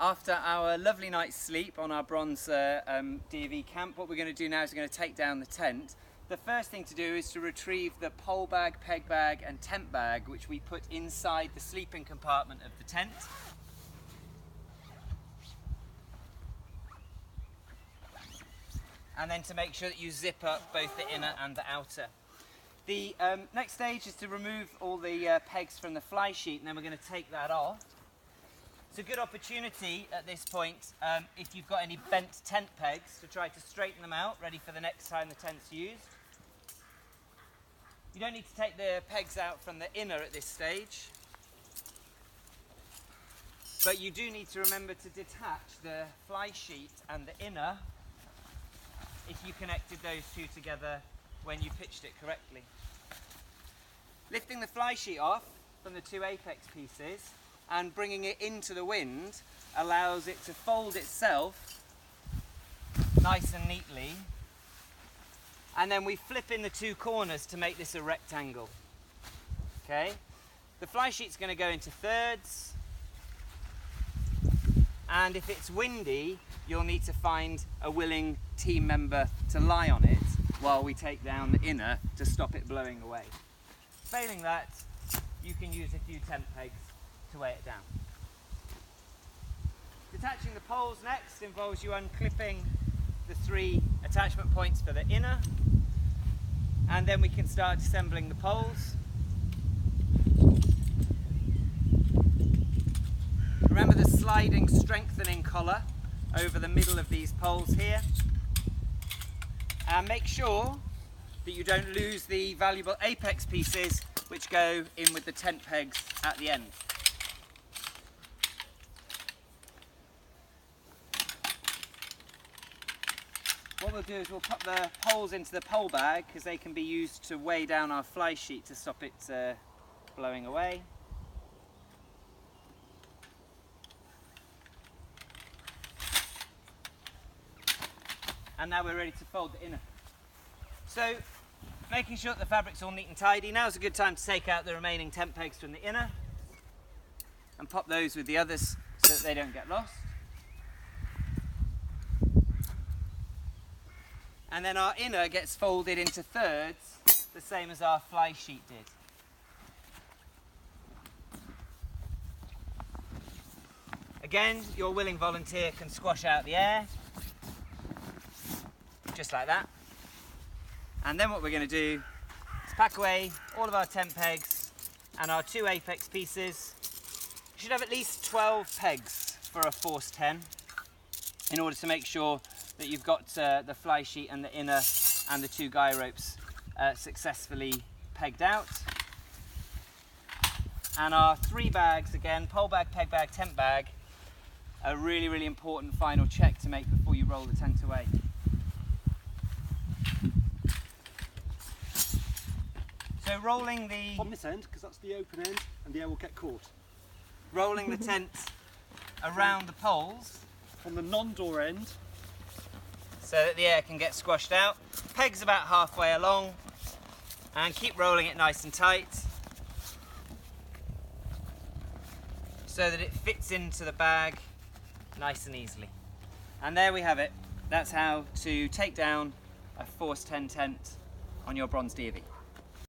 After our lovely night's sleep on our bronze DofE camp, what we're going to do now is we're going to take down the tent. The first thing to do is to retrieve the pole bag, peg bag and tent bag, which we put inside the sleeping compartment of the tent. And then to make sure that you zip up both the inner and the outer. The next stage is to remove all the pegs from the fly sheet, and then we're going to take that off. It's a good opportunity at this point, if you've got any bent tent pegs, to try to straighten them out, ready for the next time the tent's used. You don't need to take the pegs out from the inner at this stage, but you do need to remember to detach the fly sheet and the inner if you connected those two together when you pitched it correctly. Lifting the fly sheet off from the two apex pieces and bringing it into the wind allows it to fold itself nice and neatly, and then we flip in the two corners to make this a rectangle. Okay, the fly sheet's going to go into thirds, and if it's windy you'll need to find a willing team member to lie on it while we take down the inner to stop it blowing away. Failing that, you can use a few tent pegs to weigh it down. Detaching the poles next involves you unclipping the three attachment points for the inner, and then we can start assembling the poles. Remember the sliding strengthening collar over the middle of these poles here, and make sure that you don't lose the valuable apex pieces which go in with the tent pegs at the end. What we'll do is we'll put the poles into the pole bag because they can be used to weigh down our fly sheet to stop it blowing away. And now we're ready to fold the inner. So, making sure that the fabric's all neat and tidy, now's a good time to take out the remaining tent pegs from the inner and pop those with the others so that they don't get lost. And then our inner gets folded into thirds, the same as our fly sheet did. Again, your willing volunteer can squash out the air, just like that. And then what we're going to do is pack away all of our tent pegs and our two apex pieces. You should have at least 12 pegs for a Force 10 in order to make sure that you've got the fly sheet and the inner and the two guy ropes successfully pegged out. And our three bags, again, pole bag, peg bag, tent bag, a really, really important final check to make before you roll the tent away. So rolling the... On this end, because that's the open end and the air will get caught. Rolling the tent around the poles. On the non-door end. So that the air can get squashed out. Pegs about halfway along, and keep rolling it nice and tight so that it fits into the bag nice and easily. And there we have it. That's how to take down a Force 10 tent on your bronze DofE.